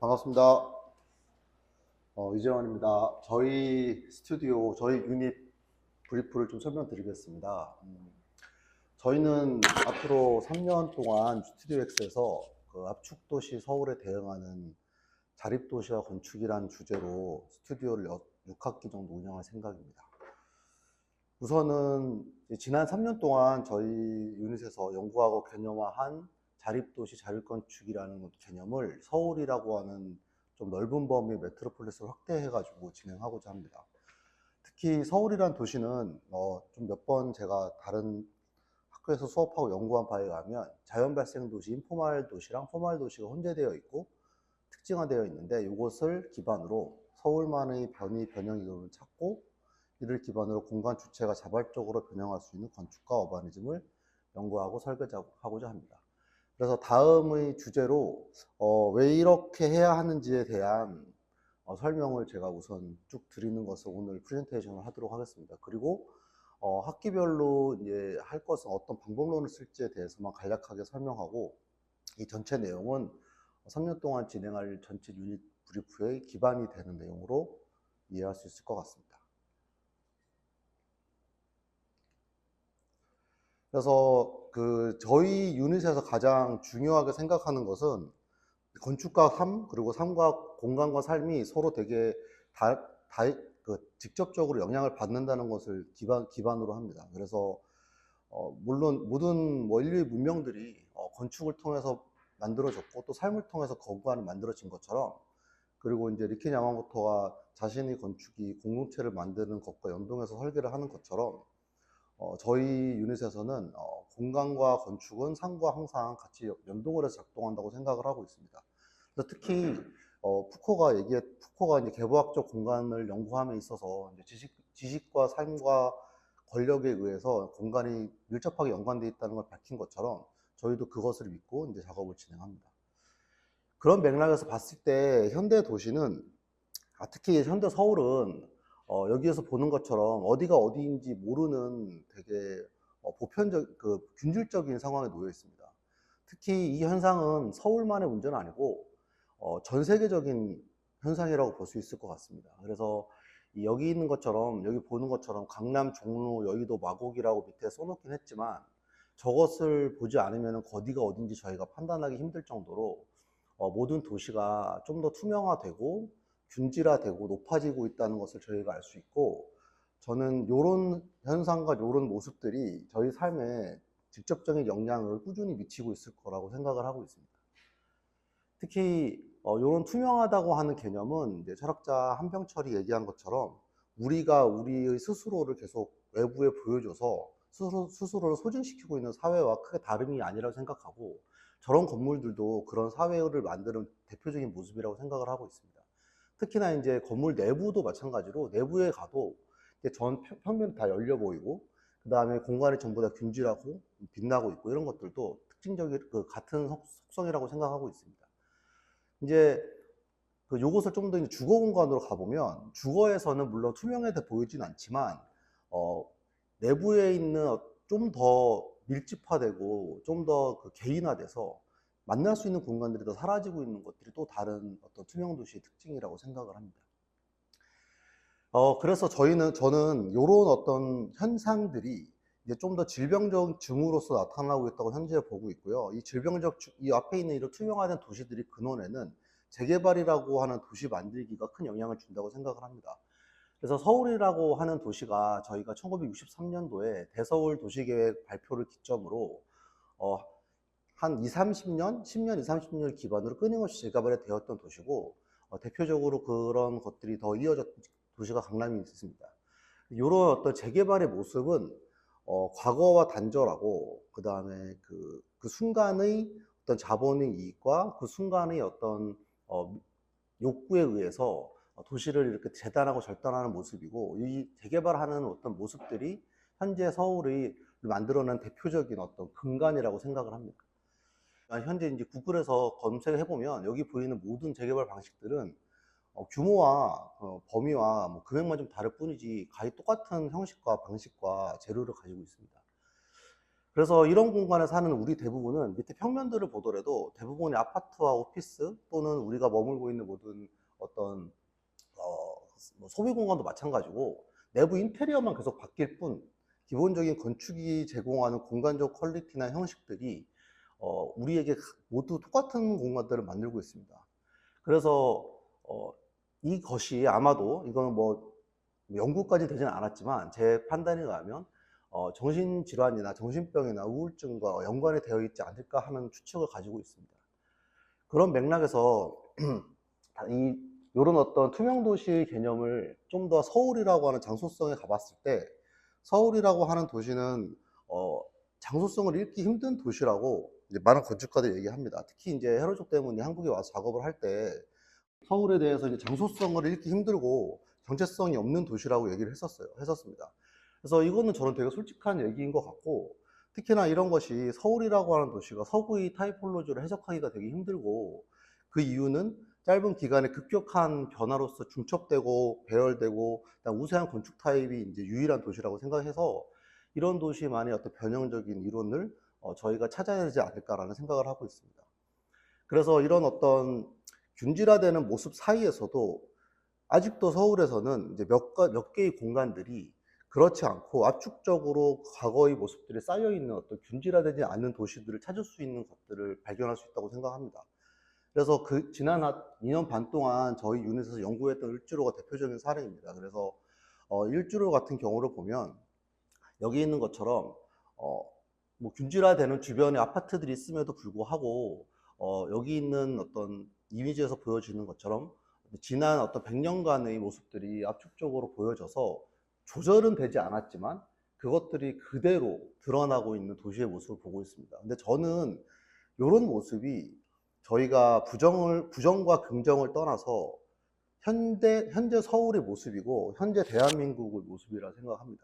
반갑습니다. 이재원입니다. 저희 스튜디오, 저희 유닛 브리프를 좀 설명드리겠습니다. 저희는 앞으로 3년 동안 스튜디오X에서 그 압축도시 서울에 대응하는 자립도시와 건축이라는 주제로 스튜디오를 6학기 정도 운영할 생각입니다. 우선은 지난 3년 동안 저희 유닛에서 연구하고 개념화한 자립도시 자율건축이라는 개념을 서울이라고 하는 좀 넓은 범위의 메트로폴리스를 확대해가지고 진행하고자 합니다. 특히 서울이란 도시는 좀 몇 번 제가 다른 학교에서 수업하고 연구한 바에 의하면 자연 발생 도시, 인포말 도시랑 포말 도시가 혼재되어 있고 특징화되어 있는데, 이것을 기반으로 서울만의 변형 이론을 찾고 이를 기반으로 공간 주체가 자발적으로 변형할 수 있는 건축과 어바니즘을 연구하고 설계하고자 합니다. 그래서 다음의 주제로 왜 이렇게 해야 하는지에 대한 설명을 제가 우선 쭉 드리는 것을 오늘 프레젠테이션을 하도록 하겠습니다. 그리고 학기별로 이제 할 것은 어떤 방법론을 쓸지에 대해서만 간략하게 설명하고, 이 전체 내용은 3년 동안 진행할 전체 유닛 브리프의 기반이 되는 내용으로 이해할 수 있을 것 같습니다. 그래서 저희 유닛에서 가장 중요하게 생각하는 것은 건축과 삶, 그리고 삶과 공간과 삶이 서로 되게 직접적으로 영향을 받는다는 것을 기반으로 합니다. 그래서 물론 모든 인류의 문명들이 건축을 통해서 만들어졌고 또 삶을 통해서 거부하는 만들어진 것처럼, 그리고 이제 리켄 야마모토가 자신의 건축이 공동체를 만드는 것과 연동해서 설계를 하는 것처럼 저희 유닛에서는 공간과 건축은 삶과 항상 같이 연동을 해서 작동한다고 생각을 하고 있습니다. 그래서 특히 푸코가 이제 개보학적 공간을 연구함에 있어서 이제 지식과 삶과 권력에 의해서 공간이 밀접하게 연관되어 있다는 걸 밝힌 것처럼 저희도 그것을 믿고 이제 작업을 진행합니다. 그런 맥락에서 봤을 때 현대 도시는, 특히 현대 서울은 여기에서 보는 것처럼 어디가 어디인지 모르는 되게 균질적인 상황에 놓여 있습니다. 특히 이 현상은 서울만의 문제는 아니고 전 세계적인 현상이라고 볼 수 있을 것 같습니다. 그래서 여기 있는 것처럼, 여기 보는 것처럼 강남, 종로, 여의도, 마곡이라고 밑에 써놓긴 했지만, 저것을 보지 않으면 어디가 어딘지 저희가 판단하기 힘들 정도로 모든 도시가 좀 더 투명화되고 균질화되고 높아지고 있다는 것을 저희가 알 수 있고, 저는 이런 현상과 이런 모습들이 저희 삶에 직접적인 영향을 꾸준히 미치고 있을 거라고 생각을 하고 있습니다. 특히 이런 투명하다고 하는 개념은 이제 철학자 한병철이 얘기한 것처럼 우리가 우리의 스스로를 계속 외부에 보여줘서 스스로를 소진시키고 있는 사회와 크게 다름이 아니라고 생각하고, 저런 건물들도 그런 사회를 만드는 대표적인 모습이라고 생각을 하고 있습니다. 특히나 이제 건물 내부도 마찬가지로, 내부에 가도 전 평면이 다 열려 보이고, 그 다음에 공간이 전부 다 균질하고 빛나고 있고, 이런 것들도 특징적인 같은 속성이라고 생각하고 있습니다. 이제 요것을 좀 더 주거 공간으로 가보면, 주거에서는 물론 투명해 보이진 않지만 내부에 있는 좀 더 밀집화되고 좀 더 개인화돼서 만날 수 있는 공간들이 더 사라지고 있는 것들이 또 다른 어떤 투명 도시의 특징이라고 생각을 합니다. 그래서 저는 이런 어떤 현상들이 이제 좀 더 질병적 증후로서 나타나고 있다고 현재 보고 있고요. 이 앞에 있는 이런 투명화된 도시들이 근원에는 재개발이라고 하는 도시 만들기가 큰 영향을 준다고 생각을 합니다. 그래서 서울이라고 하는 도시가 저희가 1963년도에 대서울 도시계획 발표를 기점으로 한 2, 30년, 10년, 2, 30년을 기반으로 끊임없이 재개발이 되었던 도시고, 대표적으로 그런 것들이 더 이어졌던 도시가 강남이 있습니다. 이런 어떤 재개발의 모습은 과거와 단절하고, 그 다음에 그 순간의 어떤 자본의 이익과 그 순간의 어떤 욕구에 의해서 도시를 이렇게 재단하고 절단하는 모습이고, 이 재개발하는 어떤 모습들이 현재 서울이 만들어낸 대표적인 어떤 근간이라고 생각을 합니다. 현재 이제 구글에서 검색을 해보면 여기 보이는 모든 재개발 방식들은 규모와 범위와 뭐 금액만 좀 다를 뿐이지 거의 똑같은 형식과 방식과 재료를 가지고 있습니다. 그래서 이런 공간에 사는 우리 대부분은 밑에 평면들을 보더라도 대부분의 아파트와 오피스 또는 우리가 머물고 있는 모든 어떤 뭐 소비 공간도 마찬가지고 내부 인테리어만 계속 바뀔 뿐 기본적인 건축이 제공하는 공간적 퀄리티나 형식들이 우리에게 모두 똑같은 공간들을 만들고 있습니다. 그래서 이것이 아마도 이거는 뭐 연구까지 되지는 않았지만 제 판단에 의하면 정신질환이나 정신병이나 우울증과 연관이 되어 있지 않을까 하는 추측을 가지고 있습니다. 그런 맥락에서 이런 어떤 투명도시 개념을 좀 더 서울이라고 하는 장소성에 가봤을 때 서울이라고 하는 도시는 장소성을 잃기 힘든 도시라고 이제 많은 건축가들이 얘기합니다. 특히 이제 헤로족 때문에 한국에 와서 작업을 할 때 서울에 대해서 이제 장소성을 잃기 힘들고 정체성이 없는 도시라고 얘기를 했었습니다. 그래서 이거는 저는 되게 솔직한 얘기인 것 같고, 특히나 이런 것이 서울이라고 하는 도시가 서구의 타이폴로지를 해석하기가 되게 힘들고, 그 이유는 짧은 기간에 급격한 변화로서 중첩되고 배열되고 우세한 건축 타입이 이제 유일한 도시라고 생각해서 이런 도시만의 어떤 변형적인 이론을 저희가 찾아야 되지 않을까라는 생각을 하고 있습니다. 그래서 이런 어떤 균질화되는 모습 사이에서도 아직도 서울에서는 이제 몇 개의 공간들이 그렇지 않고 압축적으로 과거의 모습들이 쌓여있는 어떤 균질화되지 않는 도시들을 찾을 수 있는 것들을 발견할 수 있다고 생각합니다. 그래서 그 지난 2년 반 동안 저희 유닛에서 연구했던 을지로가 대표적인 사례입니다. 그래서 을지로 같은 경우를 보면 여기 있는 것처럼 뭐 균질화되는 주변에 아파트들이 있음에도 불구하고 여기 있는 어떤 이미지에서 보여지는 것처럼 지난 어떤 100년간의 모습들이 압축적으로 보여져서 조절은 되지 않았지만 그것들이 그대로 드러나고 있는 도시의 모습을 보고 있습니다. 근데 저는 이런 모습이 저희가 부정과 긍정을 떠나서 현재 서울의 모습이고 현재 대한민국의 모습이라 생각합니다.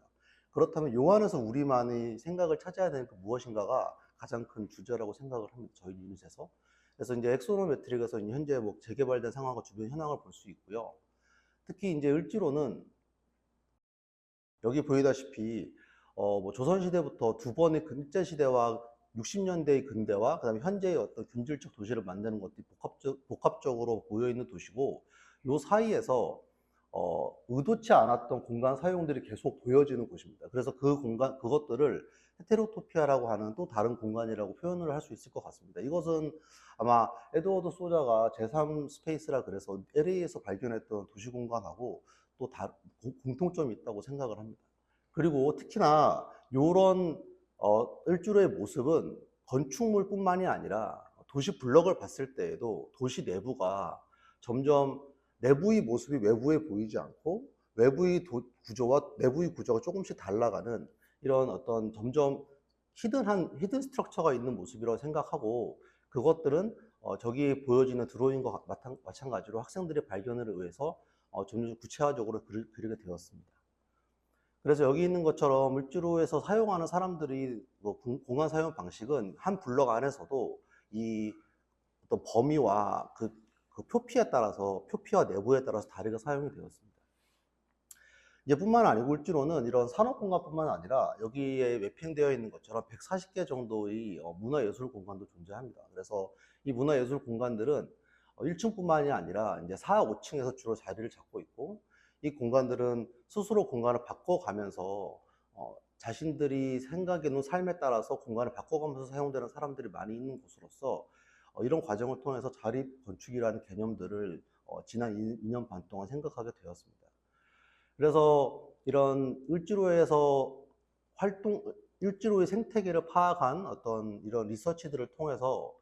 그렇다면 요 안에서 우리만의 생각을 찾아야 되는 그 무엇인가가 가장 큰 주제라고 생각을 합니다. 저희 유닛에서. 그래서 이제 엑소노메트릭에서 현재 뭐 재개발된 상황과 주변 현황을 볼 수 있고요. 특히 이제 을지로는 여기 보이다시피 뭐 조선시대부터 두 번의 근대시대와 60년대의 근대와 그다음에 현재의 어떤 균질적 도시를 만드는 것들이 복합적으로 모여 있는 도시고 요 사이에서 의도치 않았던 공간 사용들이 계속 보여지는 곳입니다. 그래서 그것들을 헤테로토피아라고 하는 또 다른 공간이라고 표현을 할 수 있을 것 같습니다. 이것은 아마 에드워드 소자가 제3 스페이스라 그래서 LA에서 발견했던 도시 공간하고 또 공통점이 있다고 생각을 합니다. 그리고 특히나 이런 을지로의 모습은 건축물뿐만이 아니라 도시 블럭을 봤을 때에도 도시 내부가 점점 내부의 모습이 외부에 보이지 않고 외부의 구조와 내부의 구조가 조금씩 달라가는 이런 어떤 점점 히든 스트럭처가 있는 모습이라고 생각하고 그것들은 저기 보여지는 드로잉과 마찬가지로 학생들의 발견을 의해서 점점 구체화적으로 그리게 되었습니다. 그래서 여기 있는 것처럼 을지로에서 사용하는 사람들이 뭐 공간 사용 방식은 한 블럭 안에서도 이 어떤 범위와 그 표피와 내부에 따라서 다르게 사용이 되었습니다. 이제 뿐만 아니고 을지로는 이런 산업 공간뿐만 아니라 여기에 매핑되어 있는 것처럼 140개 정도의 문화예술 공간도 존재합니다. 그래서 이 문화예술 공간들은 1층뿐만이 아니라 이제 4, 5층에서 주로 자리를 잡고 있고 이 공간들은 스스로 공간을 바꿔가면서 자신들이 생각해놓은 삶에 따라서 공간을 바꿔가면서 사용되는 사람들이 많이 있는 곳으로서 이런 과정을 통해서 자립 건축이라는 개념들을 지난 2년 반 동안 생각하게 되었습니다. 그래서 이런 을지로의 생태계를 파악한 어떤 이런 리서치들을 통해서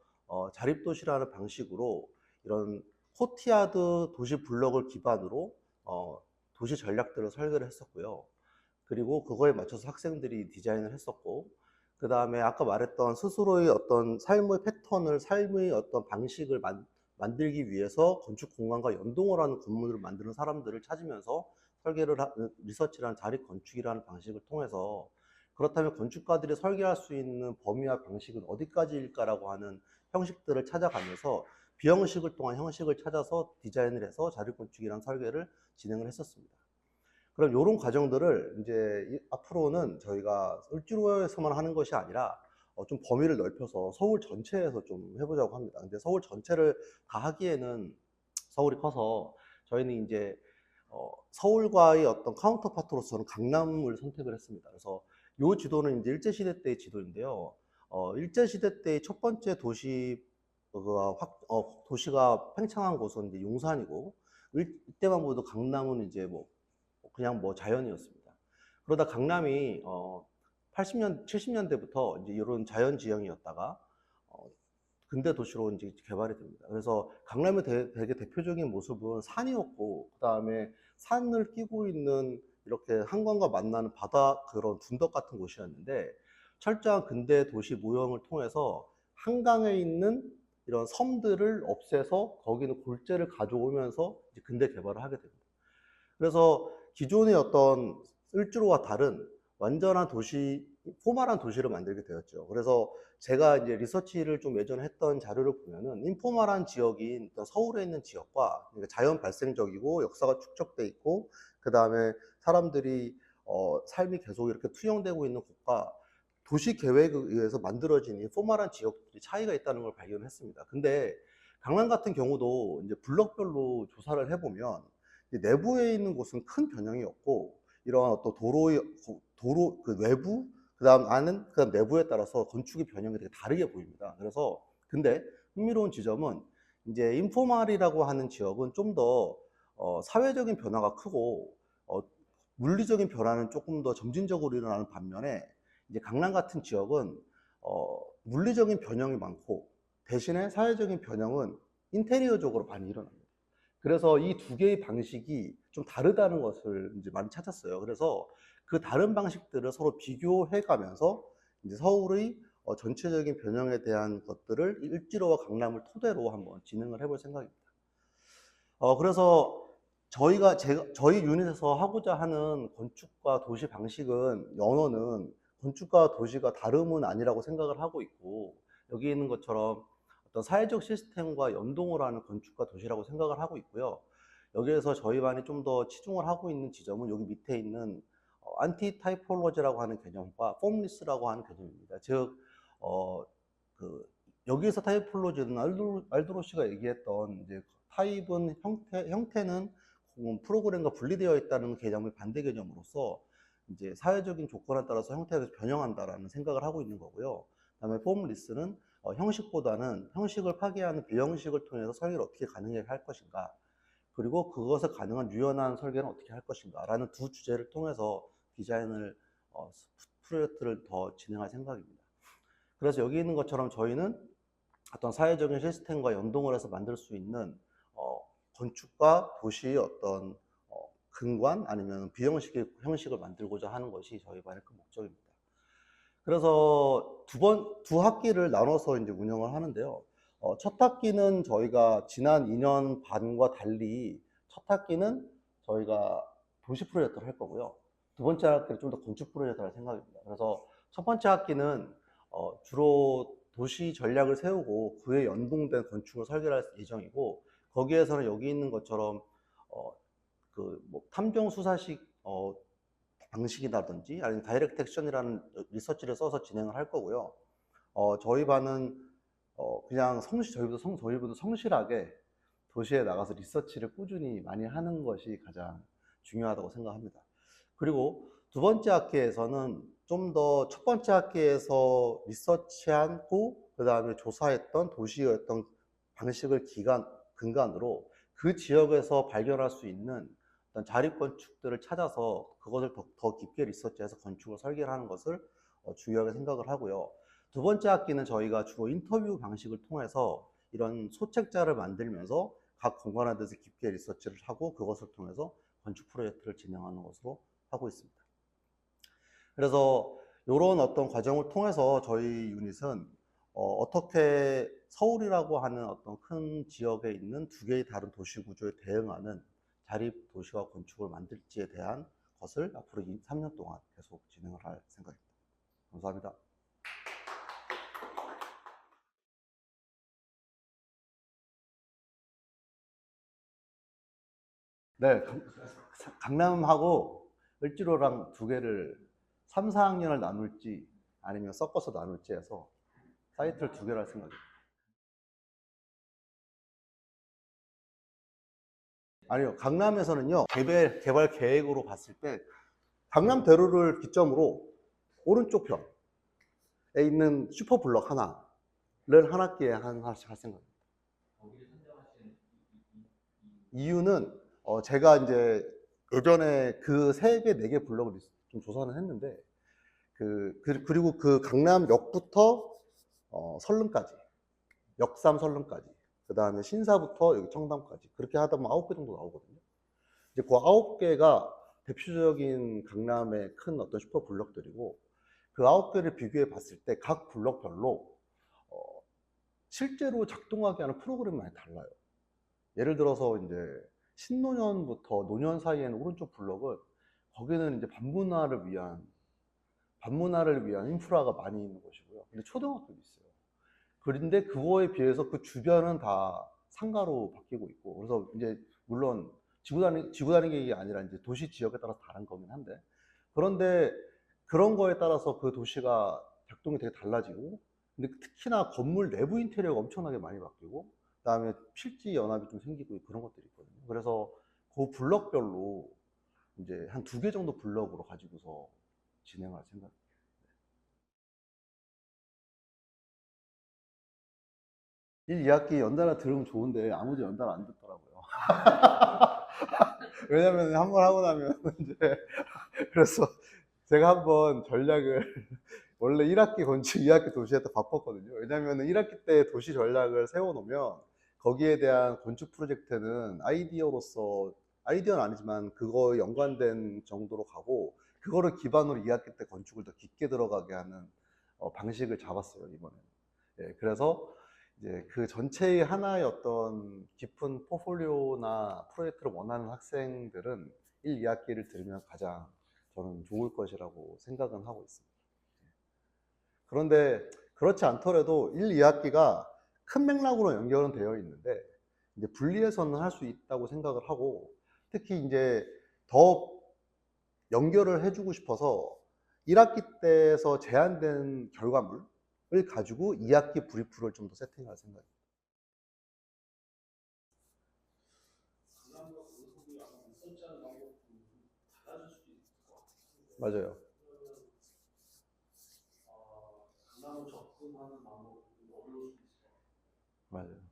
자립도시라는 방식으로 이런 코티야드 도시 블록을 기반으로 도시 전략들을 설계를 했었고요. 그리고 그거에 맞춰서 학생들이 디자인을 했었고, 그 다음에 아까 말했던 스스로의 어떤 삶의 패턴을, 삶의 어떤 방식을 만들기 위해서 건축 공간과 연동을 하는 건물을 만드는 사람들을 찾으면서 리서치를 한 자립 건축이라는 방식을 통해서 그렇다면 건축가들이 설계할 수 있는 범위와 방식은 어디까지일까라고 하는 형식들을 찾아가면서 비형식을 통한 형식을 찾아서 디자인을 해서 자립 건축이라는 설계를 진행을 했었습니다. 그럼 이런 과정들을 이제 앞으로는 저희가 을지로에서만 하는 것이 아니라 좀 범위를 넓혀서 서울 전체에서 좀 해보자고 합니다. 근데 서울 전체를 다 하기에는 서울이 커서 저희는 이제 서울과의 어떤 카운터파트로서는 강남을 선택을 했습니다. 그래서 이 지도는 이제 일제시대 때의 지도인데요. 일제시대 때의 첫 번째 도시가 팽창한 곳은 이제 용산이고, 이때만 보도 강남은 이제 뭐 그냥 뭐 자연이었습니다. 그러다 강남이 80년, 70년대부터 이제 이런 자연 지형이었다가 근대 도시로 이제 개발이 됩니다. 그래서 강남의 되게 대표적인 모습은 산이었고, 그 다음에 산을 끼고 있는 이렇게 한강과 만나는 바다 그런 둔덕 같은 곳이었는데, 철저한 근대 도시 모형을 통해서 한강에 있는 이런 섬들을 없애서 거기는 골재를 가져오면서 이제 근대 개발을 하게 됩니다. 그래서 기존의 어떤 을지로와 다른 완전한 도시, 포멀한 도시를 만들게 되었죠. 그래서 제가 이제 리서치를 좀 예전에 했던 자료를 보면은 인포멀한 지역인 서울에 있는 지역과, 그러니까 자연 발생적이고 역사가 축적돼 있고, 그 다음에 사람들이 삶이 계속 이렇게 투영되고 있는 곳과 도시 계획에 의해서 만들어진 이 포멀한 지역들이 차이가 있다는 걸 발견했습니다. 근데 강남 같은 경우도 이제 블럭별로 조사를 해보면 내부에 있는 곳은 큰 변형이 없고, 이러한 어떤 도로 그 외부, 그다음 안은, 그다음 내부에 따라서 건축의 변형이 되게 다르게 보입니다. 그래서 근데 흥미로운 지점은 이제 인포말이라고 하는 지역은 좀 더 사회적인 변화가 크고 물리적인 변화는 조금 더 점진적으로 일어나는 반면에, 이제 강남 같은 지역은 물리적인 변형이 많고 대신에 사회적인 변형은 인테리어적으로 많이 일어납니다. 그래서 이 두 개의 방식이 좀 다르다는 것을 이제 많이 찾았어요. 그래서 그 다른 방식들을 서로 비교해 가면서 이제 서울의 전체적인 변형에 대한 것들을 을지로와 강남을 토대로 한번 진행을 해볼 생각입니다. 그래서 저희 유닛에서 하고자 하는 건축과 도시 방식은, 언어는 건축과 도시가 다름은 아니라고 생각을 하고 있고, 여기 있는 것처럼 어떤 사회적 시스템과 연동을 하는 건축과 도시라고 생각을 하고 있고요. 여기에서 저희 반이 좀 더 치중을 하고 있는 지점은 여기 밑에 있는 안티 타이폴로지라고 하는 개념과 폼리스라고 하는 개념입니다. 즉, 어, 그 여기에서 타이폴로지는 알도로시가 얘기했던 이제 타입은 형태는 프로그램과 분리되어 있다는 개념의 반대 개념으로서 이제 사회적인 조건에 따라서 형태가 변형한다라는 생각을 하고 있는 거고요. 그다음에 폼리스는 형식보다는 형식을 파괴하는 비형식을 통해서 설계를 어떻게 가능하게 할 것인가, 그리고 그것을 가능한 유연한 설계는 어떻게 할 것인가 라는 두 주제를 통해서 디자인을 프로젝트를 더 진행할 생각입니다. 그래서 여기 있는 것처럼 저희는 어떤 사회적인 시스템과 연동을 해서 만들 수 있는 건축과 도시의 어떤 근관 아니면 비형식의 형식을 만들고자 하는 것이 저희 반의 큰 목적입니다. 그래서 두 학기를 나눠서 이제 운영을 하는데요. 첫 학기는 저희가 지난 2년 반과 달리 첫 학기는 저희가 도시 프로젝트를 할 거고요. 두 번째 학기는 좀 더 건축 프로젝트를 할 생각입니다. 그래서 첫 번째 학기는 주로 도시 전략을 세우고 그에 연동된 건축을 설계할 예정이고, 거기에서는 여기 있는 것처럼 뭐 탐정 수사식 방식이라든지 아니면 다이렉트 액션이라는 리서치를 써서 진행을 할 거고요. 저희 반은 그냥 저희보다 성실하게 도시에 나가서 리서치를 꾸준히 많이 하는 것이 가장 중요하다고 생각합니다. 그리고 두 번째 학기에서는 좀 더 첫 번째 학기에서 리서치하고 그 다음에 조사했던 도시의 어떤 방식을 근간으로 그 지역에서 발견할 수 있는 어떤 자립건축들을 찾아서 그것을 더 깊게 리서치해서 건축을 설계를 하는 것을 중요하게 생각을 하고요. 두 번째 학기는 저희가 주로 인터뷰 방식을 통해서 이런 소책자를 만들면서 각 공간에 대해서 깊게 리서치를 하고 그것을 통해서 건축 프로젝트를 진행하는 것으로 하고 있습니다. 그래서 이런 어떤 과정을 통해서 저희 유닛은 어떻게 서울이라고 하는 어떤 큰 지역에 있는 두 개의 다른 도시 구조에 대응하는 자립 도시와 건축을 만들지에 대한 것을 앞으로 3년 동안 계속 진행을 할 생각입니다. 감사합니다. 네, 강남하고 을지로랑 두 개를 3, 4학년을 나눌지 아니면 섞어서 나눌지 해서 사이트를 두 개를 할 생각이에요. 아니요, 강남에서는요, 개발 계획으로 봤을 때 강남대로를 기점으로 오른쪽 편에 있는 슈퍼블럭 하나를 한 학기에 하나씩 할 생각입니다. 이유는 제가 이제 예전에 그 3개, 4개 블럭을 좀 조사는 했는데 그리고 그 강남역부터 설릉까지, 역삼 설릉까지, 그 다음에 신사부터 여기 청담까지 그렇게 하다 보면 9개 정도 나오거든요. 이제 그 9개가 대표적인 강남의 큰 어떤 슈퍼 블럭들이고, 그 9개를 비교해 봤을 때 각 블럭별로 실제로 작동하게 하는 프로그램이 많이 달라요. 예를 들어서 이제 신노년부터 노년 사이에는 오른쪽 블럭은 거기는 이제 반문화를 위한 인프라가 많이 있는 곳이고요. 근데 초등학교도 있어요. 그런데 그거에 비해서 그 주변은 다 상가로 바뀌고 있고, 그래서 이제 물론 지구 단위계획이 아니라 이제 도시 지역에 따라서 다른 거긴 한데, 그런데 그런 거에 따라서 그 도시가 작동이 되게 달라지고, 근데 특히나 건물 내부 인테리어가 엄청나게 많이 바뀌고, 그다음에 필지 연합이 좀 생기고 그런 것들이 있거든요. 그래서 그 블럭별로 이제 한 2개 정도 블럭으로 가지고서 진행할 생각. 1, 2학기 연달아 들으면 좋은데 아무도 연달아 안 듣더라고요. 왜냐면 한 번 하고 나면 이제 그래서 제가 한번 전략을 원래 1학기 건축, 2학기 도시에다 바꿨거든요. 왜냐면 1학기 때 도시 전략을 세워놓으면 거기에 대한 건축 프로젝트는 아이디어는 아니지만 그거에 연관된 정도로 가고, 그거를 기반으로 2학기 때 건축을 더 깊게 들어가게 하는 방식을 잡았어요, 이번에는. 예, 그래서 이제 그 전체의 하나의 어떤 깊은 포폴리오나 프로젝트를 원하는 학생들은 1, 2학기를 들으면 가장 저는 좋을 것이라고 생각은 하고 있습니다. 그런데 그렇지 않더라도 1, 2학기가 큰 맥락으로 연결은 되어 있는데 이제 분리해서는 할 수 있다고 생각을 하고, 특히 이제 더 연결을 해주고 싶어서 1학기 때에서 제한된 결과물을 가지고 2학기 브리프를 좀 더 세팅할 생각입니다. 맞아요. 맞아요.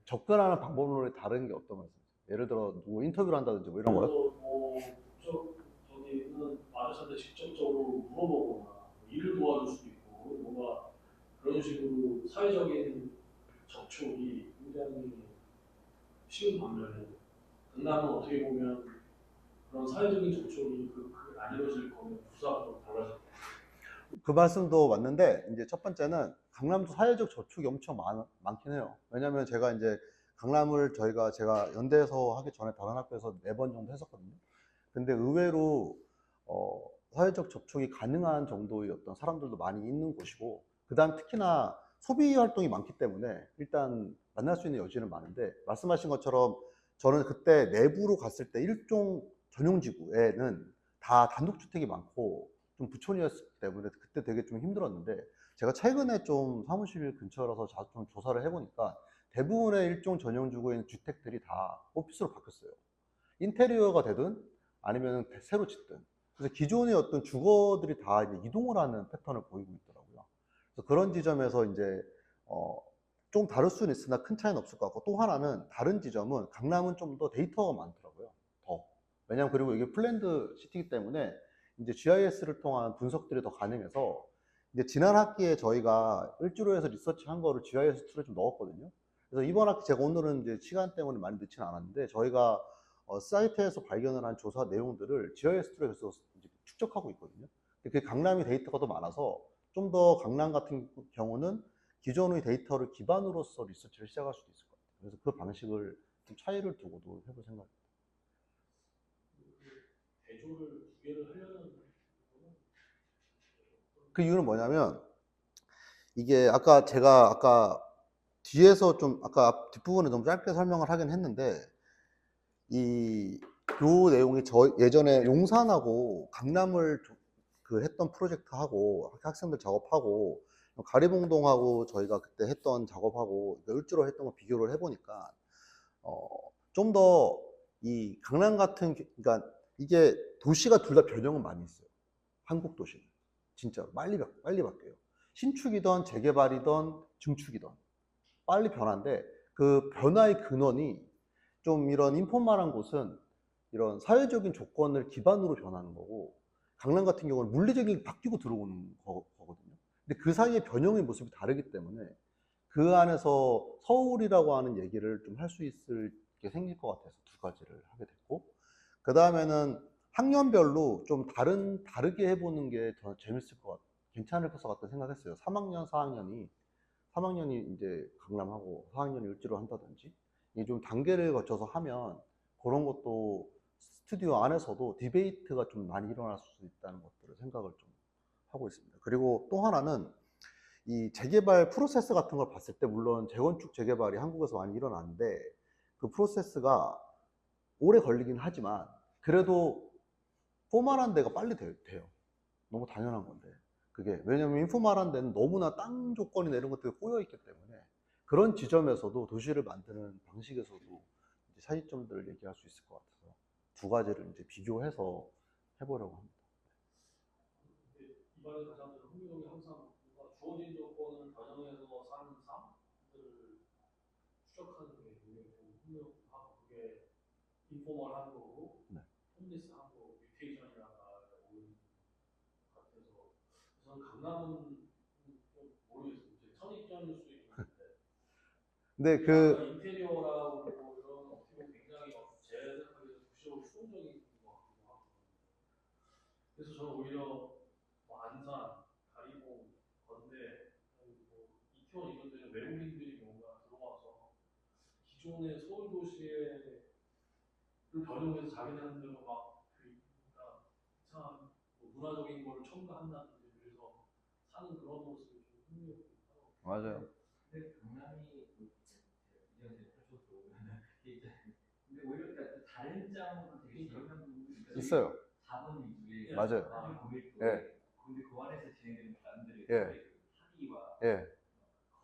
접근하는 방법론이 다른 게 어떤 말씀이세요? 예를 들어 누구 인터뷰를 한다든지 뭐 이런 거요? 저기는 아저씨한테 직접적으로 물어보거나 일을 도와줄 수도 있고 뭔가 그런 식으로 사회적인 접촉이 굉장히 쉬운 반면에 강남은 어떻게 보면 그런 사회적인 접촉이 안 이루어질 거면 부사가 좀 달라질 것 그 말씀도 맞는데, 이제 첫 번째는 강남도 사회적 저축이 엄청 많긴 해요. 왜냐면 제가 이제 강남을 제가 연대에서 하기 전에 다른 학교에서 4번 정도 했었거든요. 근데 의외로 사회적 접촉이 가능한 정도의 어떤 사람들도 많이 있는 곳이고, 그다음 특히나 소비 활동이 많기 때문에 일단 만날 수 있는 여지는 많은데, 말씀하신 것처럼 저는 그때 내부로 갔을 때 일종 전용지구에는 다 단독주택이 많고 좀 부촌이었기 때문에 그때 되게 좀 힘들었는데, 제가 최근에 좀 사무실 근처라서 자주 좀 조사를 해보니까 대부분의 일종 전용지구에 있는 주택들이 다 오피스로 바뀌었어요. 인테리어가 되든 아니면 새로 짓든. 그래서 기존의 어떤 주거들이 다 이제 이동을 하는 패턴을 보이고 있더라고요. 그래서 그런 지점에서 이제 좀 다를 수는 있으나 큰 차이는 없을 것 같고, 또 하나는 다른 지점은 강남은 좀 더 데이터가 많더라고요. 더. 왜냐면 그리고 이게 플랜드 시티이기 때문에 이제 GIS를 통한 분석들이 더 가능해서, 이제 지난 학기에 저희가 을지로에서 리서치 한 거를 GIS 툴에 좀 넣었거든요. 그래서 이번 학기 제가 오늘은 이제 시간 때문에 많이 넣지는 않았는데, 저희가 사이트에서 발견을 한 조사 내용들을 GIS 툴에서 축적하고 있거든요. 그 강남이 데이터가 더 많아서 좀 더 강남 같은 경우는 기존의 데이터를 기반으로서 리서치를 시작할 수도 있을 것 같아요. 그래서 그 방식을 좀 차이를 두고도 해볼 생각입니다. 대조를 두 개를 하려는 그 이유는 뭐냐면, 이게 제가 아까 뒤에서 좀 아까 뒷부분에 너무 짧게 설명을 하긴 했는데 요 내용이 저 예전에 용산하고 강남을 그 했던 프로젝트하고 학생들 작업하고 가리봉동하고 저희가 그때 했던 작업하고 을지로 했던 거 비교를 해보니까 좀 더 이 강남 같은 그러니까 이게 도시가 둘 다 변형은 많이 있어요. 한국 도시는 진짜 빨리 바뀌어요. 신축이든 재개발이든 증축이든 빨리 변화인데 그 변화의 근원이 좀 이런 인포말한 곳은 이런 사회적인 조건을 기반으로 변하는 거고 강남 같은 경우는 물리적인 바뀌고 들어오는 거거든요. 근데 그 사이의 변형의 모습이 다르기 때문에 그 안에서 서울이라고 하는 얘기를 좀 할 수 있을 게 생길 것 같아서 두 가지를 하게 됐고 그 다음에는 학년별로 좀 다르게 해보는 게 더 재밌을 것 괜찮을 것 같다 생각했어요. 3학년, 4학년이 이제 강남하고 4학년이 을지로 한다든지 이게 좀 단계를 거쳐서 하면 그런 것도 스튜디오 안에서도 디베이트가 좀 많이 일어날 수 있다는 것들을 생각을 좀 하고 있습니다. 그리고 또 하나는 이 재개발 프로세스 같은 걸 봤을 때 물론 재건축 재개발이 한국에서 많이 일어나는데 그 프로세스가 오래 걸리긴 하지만 그래도 포멀한 데가 빨리 돼요. 너무 당연한 건데 그게 왜냐면 인포멀한 데는 너무나 땅 조건이나 이런 것들이 꼬여 있기 때문에 그런 지점에서도 도시를 만드는 방식에서도 이제 차이점들을 얘기할 수 있을 것 같아서 두 가지를 이제 비교해서 해보려고 합니다. 이번에 가장 흥미로운 게 항상 뭔가 주어진 조건을 반영해서 사는 삶들을 추적하는 게 굉장히 좀 흥미롭고 그게 인포멀한 거고 네. 홈리스한 거 뮤테이션이라는 말에 어울리는 것 같아서 저는 강남은 좀 모르겠어요. 이제 선입견일 수 있는데 근데 약간 인테리어라고 이런 어떻게 보면 굉장히 제 생각에서 도시적으로 수동적인 것 같기도 하고 그래서 저는 오히려 뭐 안산, 가리봉, 건대, 뭐 이태원 이런 데는 외국인들이 뭔가 들어와서 기존의 서울 도시를 변형해서 자기네들로 그러니까 이상한 뭐 문화적인 거를 첨가한다든지 그래서 사는 그런 모습이 좀 흥미롭고 맞아요. 근데 강남이 이런 데 펼쳐서 근데 오히려 그러니까 다른 점으로 되게 재미난 부분이 있어요. 4번 이후에 맞아요. 예. 근데 그 안에서 진행되는 사람들의 예. 그 합의와 예.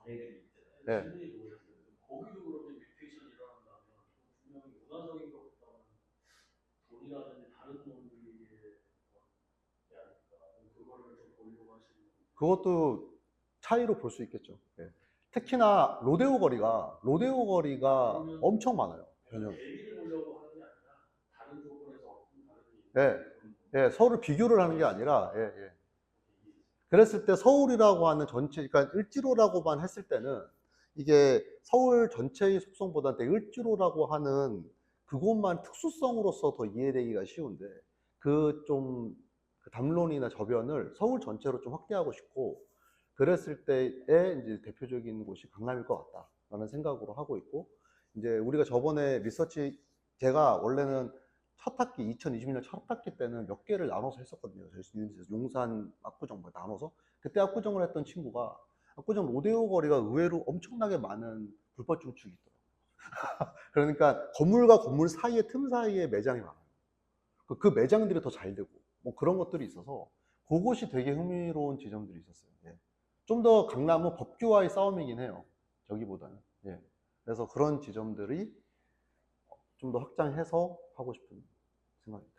거래들이 있잖아요. 예. 질문이 뭐였어요? 거기도 그러면 뮤테이션이 일어난다면 분명히 문화적인 것보다는 돈이라든지 다른 논리의 게 아닐까 그거를 좀 보려고 하시는 그것도 차이로 볼 수 있겠죠. 예. 특히나 로데오 거리가 그러면 엄청 많아요. 변형. 대비를 보려고 하는 게 아니라 다른 조건에서 어떤 다른 예. 예, 서울을 비교를 하는 게 아니라, 예, 예. 그랬을 때 서울이라고 하는 전체, 그러니까 을지로라고만 했을 때는 이게 서울 전체의 속성보다 을지로라고 하는 그것만 특수성으로서 더 이해되기가 쉬운데 그 담론이나 저변을 서울 전체로 좀 확대하고 싶고 그랬을 때의 이제 대표적인 곳이 강남일 것 같다라는 생각으로 하고 있고 이제 우리가 저번에 리서치 제가 원래는 첫 학기 2021년 첫 학기 때는 몇 개를 나눠서 했었거든요. 저희 유니스에서 용산 압구정 뭐 나눠서 그때 압구정을 했던 친구가 압구정 로데오 거리가 의외로 엄청나게 많은 불법 증축이 있더라고요. 그러니까 건물과 건물 사이에 틈 사이에 매장이 많아요. 그 매장들이 더 잘 되고 뭐 그런 것들이 있어서 그것이 되게 흥미로운 지점들이 있었어요. 예. 좀 더 강남은 법규와의 싸움이긴 해요. 저기보다는. 예. 그래서 그런 지점들이 좀 더 확장해서 하고 싶은 생각입니다.